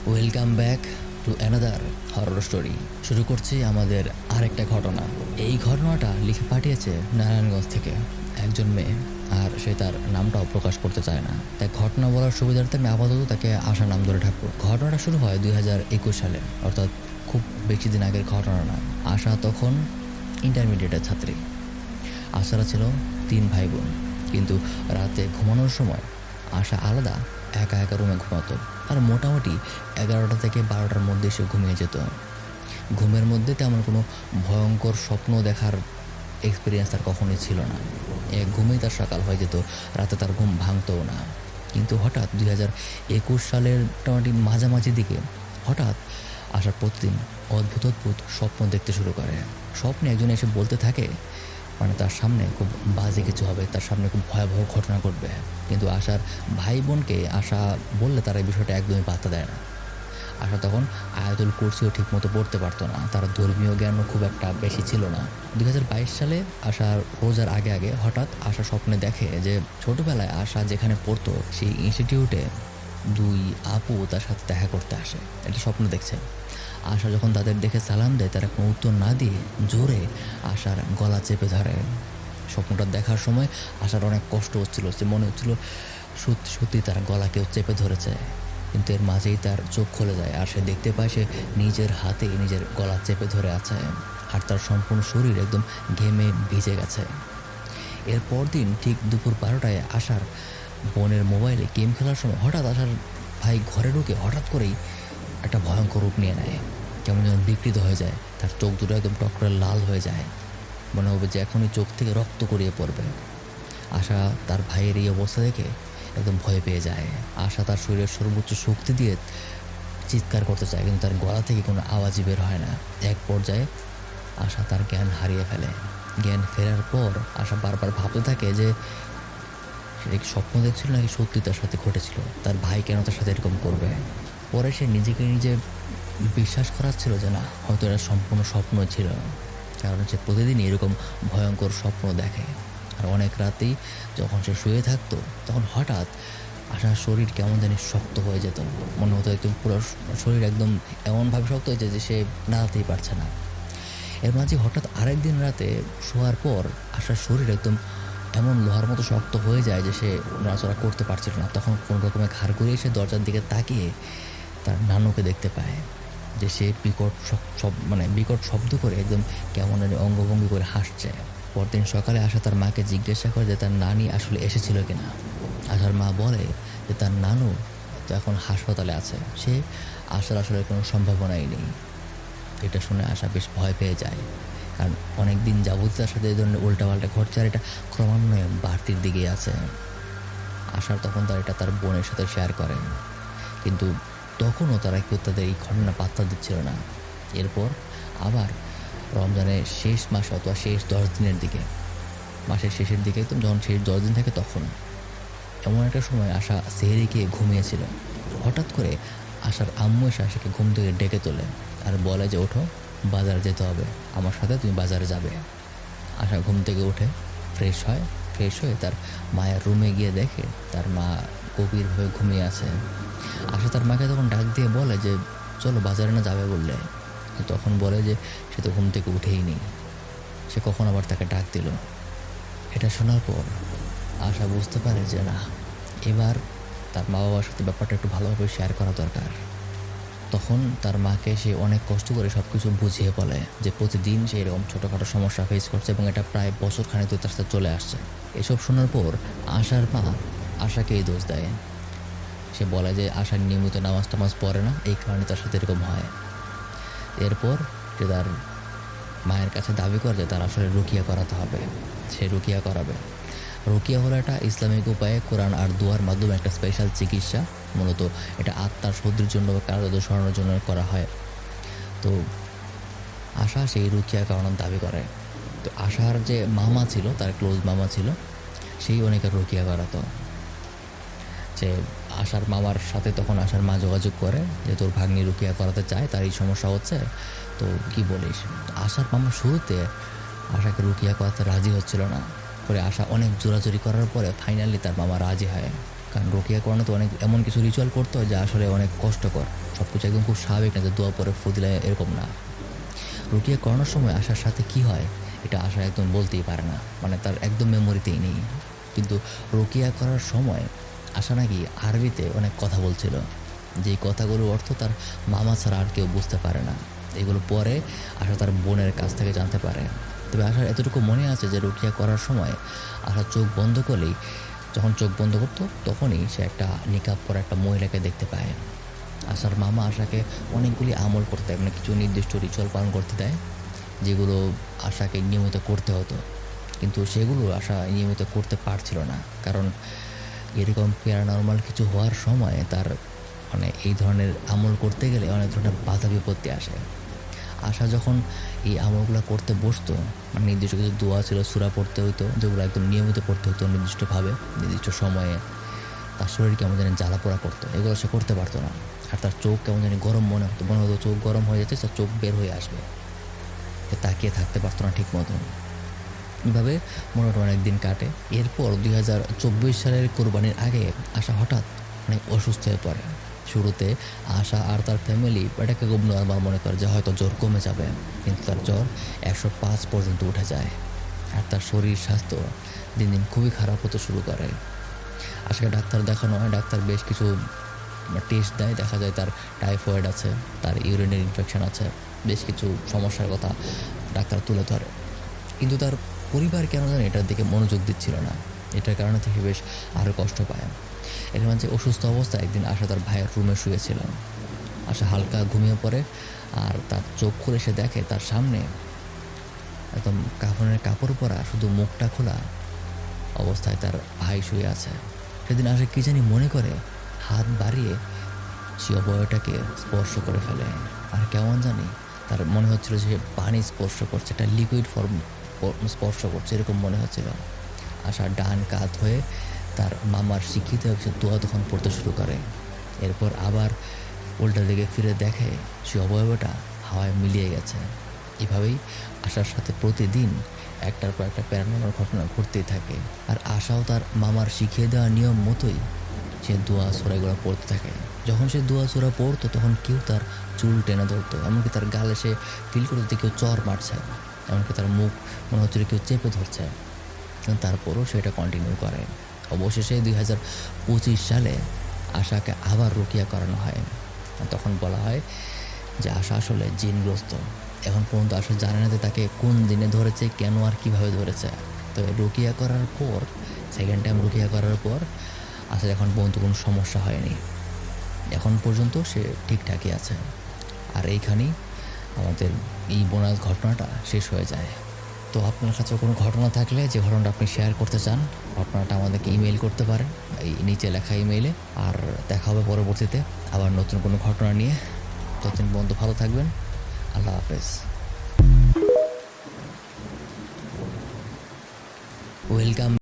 Welcome back to another horror story. শুরু করছি আমাদের আরেকটা ঘটনা। এই ঘটনাটা লিখে পাঠিয়েছে নারায়ণগঞ্জ থেকে একজন মেয়ে, আর সে তার নামটাও প্রকাশ করতে চায় না। তাই ঘটনা বলার সুবিধার্থে আমি আপাতত তাকে আশা নাম ধরে থাকবো। ঘটনাটা শুরু হয় 2021 সালে, অর্থাৎ খুব বেশি দিন আগের ঘটনা না। আশা তখন ইন্টারমিডিয়েটের ছাত্রী। আশারা ছিল 3 ভাই বোন, কিন্তু রাতে ঘুমানোর সময় আশা আলাদা একা একা রুমে ঘুমাতো। আর মোটামুটি 11টা থেকে 12টার মধ্যে সে ঘুমিয়ে যেত। ঘুমের মধ্যে তেমন কোনো ভয়ঙ্কর স্বপ্ন দেখার এক্সপিরিয়েন্স তার কখনোই ছিল না। এক ঘুমেই তার সকাল হয়ে যেত, রাতে তার ঘুম ভাঙতও না। কিন্তু হঠাৎ 2021 সালের মোটামুটি মাঝামাঝি দিকে হঠাৎ আশার প্রতিদিন অদ্ভুত অদ্ভুত স্বপ্ন দেখতে শুরু করে। স্বপ্নে একজন এসে বলতে থাকে মানে তার সামনে খুব বাজে কিছু হবে, তার সামনে খুব ভয়াবহ ঘটনা ঘটবে। কিন্তু আশার ভাই বোনকে আশা বললে তারা এই বিষয়টা একদমই পাত্তা দেয় না। আশা তখন আয়াতুল কুরসিও ঠিকমতো পড়তে পারতো না, তার ধর্মীয় জ্ঞানও খুব একটা বেশি ছিল না। 2022 সালে আশার রোজার আগে আগে হঠাৎ আশা স্বপ্নে দেখে যে ছোটবেলায় আশা যেখানে পড়তো সেই ইনস্টিটিউটে 2 আপু তার সাথে দেখা করতে আসে। এটা স্বপ্ন দেখছে। আশা যখন তাদের দেখে সালাম দেয়, তারা কোনো উত্তর না দিয়ে জোরে আশার গলা চেপে ধরে। স্বপ্নটা দেখার সময় আশার অনেক কষ্ট হচ্ছিল, সে মনে হচ্ছিল সত্যি সত্যি তার গলা কেউ চেপে ধরেছে। কিন্তু এর মাঝেই তার চোখ খুলে যায়, আর সে দেখতে পায় সে নিজের হাতে নিজের গলা চেপে ধরে আছে, আর তার সম্পূর্ণ শরীর একদম ঘেমে ভিজে গেছে। এর পরদিন ঠিক দুপুর 12টায় আশার বোনের মোবাইলে গেম খেলার সময় হঠাৎ আশার ভাই ঘরে ঢুকে হঠাৎ করেই একটা ভয়ঙ্কর রূপ নিয়ে নেয়। কেমন যেন বিকৃত হয়ে যায়, তার চোখ দুটো একদম টক করে লাল হয়ে যায়, মনে হবে যে এখনই চোখ থেকে রক্ত গড়িয়ে পড়বে। আশা তার ভাইয়ের এই অবস্থা দেখে একদম ভয় পেয়ে যায়। আশা তার শরীরের সর্বোচ্চ শক্তি দিয়ে চিৎকার করতে চায়, কিন্তু তার গলা থেকে কোনো আওয়াজই বের হয় না। এক পর্যায়ে আশা তার জ্ঞান হারিয়ে ফেলে। জ্ঞান ফেরার পর আশা বারবার ভাবতে থাকে যে সে কি স্বপ্ন দেখছিল নাকি সত্যি তার সাথে ঘটেছিল, তার ভাই কেন তার সাথে এরকম করবে। পরে সে নিজেকে নিজে বিশ্বাস করাচ্ছিল যে না, হয়তো এটা সম্পূর্ণ স্বপ্নই ছিল, কারণ সে প্রতিদিনই এরকম ভয়ঙ্কর স্বপ্ন দেখে। আর অনেক রাতেই যখন সে শুয়ে থাকতো তখন হঠাৎ আশার শরীর কেমন জানি শক্ত হয়ে যেত, মনে হতো একদম পুরো শরীর একদম এমনভাবে শক্ত হয়েছে যে সে নাড়াতেই পারছে না। এর মাঝে হঠাৎ আরেকদিন রাতে শোয়ার পর আশার শরীর একদম এমন লোহার মতো শক্ত হয়ে যায় যে সে নড়াচড়া করতে পারছিল না। তখন কোনো রকমে ঘাড় ঘুরিয়ে সে দরজার দিকে তাকিয়ে তার নানুকে দেখতে পায় যে সে বিকট শব্দ করে একদম কেমন অঙ্গভঙ্গি করে হাসছে। পরদিন সকালে আশা তার মাকে জিজ্ঞাসা করে যে তার নানি আসলে এসেছিল কিনা। আশার মা বলে যে তার নানু তো এখন হাসপাতালে আছে, সে আসার আসলে কোনো সম্ভাবনাই নেই। এটা শুনে আশা বেশ ভয় পেয়ে যায়, কারণ অনেক দিন যাবত তার সাথে এই ধরনের উল্টাপাল্টা ঘটছে, আর এটা ক্রমান্বয়ে বাড়তির দিকেই আছে। আশার তখন এটা তার বোনের সাথে শেয়ার করে, কিন্তু তখনও তারা কেউ তাদের এই ঘটনা পাত্তা দিচ্ছিল না। এরপর আবার রমজানের শেষ মাসে অথবা শেষ 10 দিনের দিকে, মাসের শেষের দিকে একদম যখন শেষ 10 দিন থাকে, তখন এমন একটা সময় আশা সেহরি খেয়ে ঘুমিয়েছিল। হঠাৎ করে আশার আম্মু এসে আশাকে ঘুম থেকে ডেকে তোলে আর বলে যে ওঠো, বাজারে যেতে হবে, আমার সাথে তুমি বাজারে যাবে। আশা ঘুম থেকে উঠে ফ্রেশ হয়, ফ্রেশ হয়ে তার মায়ের রুমে গিয়ে দেখে তার মা গভীরভাবে ঘুমিয়ে আছে। আশা তার মাকে তখন ডাক দিয়ে বলে যে চলো বাজারে না যাবে বললে, তখন বলে যে সে তো ঘুম থেকে উঠেই নি, সে কখন আবার তাকে ডাক দিল। এটা শোনার পর আশা বুঝতে পারে যে না, এবার তার মা বাবার সাথে ব্যাপারটা একটু ভালোভাবে শেয়ার করা দরকার। তখন তার মাকে সে অনেক কষ্ট করে সব কিছু বুঝিয়ে বলে যে প্রতিদিন সে এরকম ছোটোখাটো সমস্যা ফেস করছে এবং এটা প্রায় বছরখানেক তার সাথে চলে আসছে। এসব শোনার পর আশার মা আশাকেই দোষ দেয়। সে বলে যে আশা নিয়মিত নামাজ টামাজ পড়ে না, এই কারণে তার সাথে এরকম হয়। এরপর সে তার মায়ের কাছে দাবি করে যে তার আসলে রুকিয়া করাতে হবে, সে রুকিয়া করাবে। রুকিয়া হলো একটা ইসলামিক উপায়ে কোরআন আর দোয়ার মাধ্যমে একটা স্পেশাল চিকিৎসা। মূলত এটা আত্মার শুদ্ধির জন্য বা কারো সরানোর জন্য করা হয়। তো আশা সেই রুকিয়া করানোর দাবি করে। তো আশার যে মামা ছিল, তার ক্লোজ মামা ছিল, সেই অনেকের রুকিয়া করাতো। যে আশার মামার সাথে তখন আশার মা যোগাযোগ করে যে তোর ভাগ্নি রুকিয়া করাতে চায়, তার এই সমস্যা হচ্ছে, তো কি বলিস। আশার মামা শুরুতে আশাকে রুকিয়া করাতে রাজি হচ্ছিল না, পরে আশা অনেক জোরাজুরি করার পরে ফাইনালি তার মামা রাজি হয়। কারণ রোকেয়া করানো তো অনেক এমন কিছু রিচুয়াল করতে হয় যা আসলে অনেক কষ্টকর। সব কিছু একদম খুব স্বাভাবিক না যে দোয়া পরে ফু দিলে এরকম না। রোকেয়া করানোর সময় আশার সাথে কি হয় এটা আশা একদম বলতেই পারে না, মানে তার একদম মেমোরিতেই নেই। কিন্তু রোকেয়া করার সময় আশা নাকি আরবিতে অনেক কথা বলছিল, যেই কথাগুলোর অর্থ তার মামা ছাড়া আর কেউ বুঝতে পারে না। এগুলো পরে আশা তার বোনের কাছ থেকে জানতে পারে। তবে আশার এতটুকু মনে আছে যে রোকেয়া করার সময় আশা চোখ বন্ধ করলেই, যখন চোখ বন্ধ করতো তখনই সে একটা নিকাব পরা একটা মহিলাকে দেখতে পায়। আশার মামা আশাকে অনেকগুলি আমল করতে দেয়, মানে কিছু নির্দিষ্ট রিচুয়াল পালন করতে দেয় যেগুলো আশাকে নিয়মিত করতে হতো। কিন্তু সেগুলো আশা নিয়মিত করতে পারছিল না, কারণ এরকম প্যারানর্মাল কিছু হওয়ার সময় তার মানে এই ধরনের আমল করতে গেলে অনেক ধরনের বাধা বিপত্তি আসে। আশা যখন এই আমলগুলো করতে বসতো, মানে নির্দিষ্ট কিছু দোয়া ছিল, সূরা পড়তে হইতো, যেগুলো একদম নিয়মিত পড়তে হতো নির্দিষ্টভাবে নির্দিষ্ট সময়ে। তার শরীর কেমন জানি জ্বালা পোড়া করতো, এগুলো সে করতে পারতো না। আর তার চোখ কেমন জানি গরম মনে হতো চোখ গরম হয়ে যাচ্ছে, তার চোখ বের হয়ে আসবে, সে তাকিয়ে থাকতে পারতো না ঠিক মতো। এভাবে মোটামুটি অনেক দিন কাটে। এরপর 2024 সালের কোরবানির আগে আশা হঠাৎ অনেক অসুস্থ হয়ে পড়ে। শুরুতে আশা আর তার ফ্যামিলি এটাকে খুব নর্মাল মনে করে যে হয়তো জ্বর কমে যাবে, কিন্তু তার জ্বর 105 পর্যন্ত উঠে যায়। আর তার শরীর স্বাস্থ্য দিন দিন খুবই খারাপ হতে শুরু করে। আশাকে ডাক্তার দেখানো হয়, ডাক্তার বেশ কিছু টেস্ট দেয়, দেখা যায় তার টাইফয়েড আছে, তার ইউরিনের ইনফেকশন আছে, বেশ কিছু সমস্যার কথা ডাক্তার তুলে ধরে। কিন্তু তার পরিবার কেন জানি এটার দিকে মনোযোগ দিচ্ছিল না। এটার কারণে থেকে বেশ আরও কষ্ট পায়। এর মাঝে অসুস্থ অবস্থায় একদিন আশা তার ভাইয়ের রুমে শুয়েছিল। আশা হালকা ঘুমিয়ে পড়ে, আর তার চোখ খুলে সে দেখে তার সামনে একদম কাফনের কাপড় পরা, শুধু মুখটা খোলা অবস্থায় তার ভাই শুয়ে আছে। সেদিন আশা কী জানি মনে করে হাত বাড়িয়ে সে অবয়টাকে স্পর্শ করে ফেলে। আর কেমন জানি তার মনে হচ্ছিল যে পানি স্পর্শ করছে, একটা লিকুইড ফর্ম স্পর্শ করছে, এরকম মনে হচ্ছিল। আশা ডান কাত হয়ে তার মামার শিক্ষিত একজন দোয়া তখন পড়তে শুরু করে। এরপর আবার উল্টা দিকে ফিরে দেখে সে অবয়বটা হাওয়ায় মিলিয়ে গেছে। এভাবেই আশার সাথে প্রতিদিন একটার পর একটা প্যারানর্মাল ঘটনা ঘটতেই থাকে। আর আশাও তার মামার শিখিয়ে দেওয়া নিয়ম মতোই সে দোয়া সূরাগুলো পড়তে থাকে। যখন সে দোয়া সূরা পড়তো তখন কেউ তার চুল টেনে ধরতো, এমনকি তার গালে সে ফিল করতো যে কেউ চর মারছে, এমনকি তার মুখ মনে হচ্ছিল কেউ চেপে ধরছে। কিন্তু তারপরও সেটা কন্টিনিউ করে। অবশেষে 2025 সালে আশাকে আবার রুকিয়া করানো হয়। তখন বলা হয় যে আশা আসলে জিনগ্রস্ত। এখন পর্যন্ত আশা জানে না যে তাকে কোন দিনে ধরেছে, কেন আর কীভাবে ধরেছে। তবে রুকিয়া করার পর, সেকেন্ড টাইম রুকিয়া করার পর আশা এখন পর্যন্ত কোনো সমস্যা হয়নি। এখন পর্যন্ত সে ঠিকঠাকই আছে। আর এইখানেই আমাদের এই বোনাস ঘটনাটা শেষ হয়ে যায়। তো আপনার কাছে কোনো ঘটনা থাকলে, যে ঘটনাটা আপনি শেয়ার করতে চান, ঘটনাটা আমাদেরকে ইমেল করতে পারেন এই নিচে লেখা ইমেইলে। আর দেখা হবে পরবর্তীতে আবার নতুন কোনো ঘটনা নিয়ে। ততদিন পর্যন্ত ভালো থাকবেন। আল্লাহ হাফেজ। ওয়েলকাম।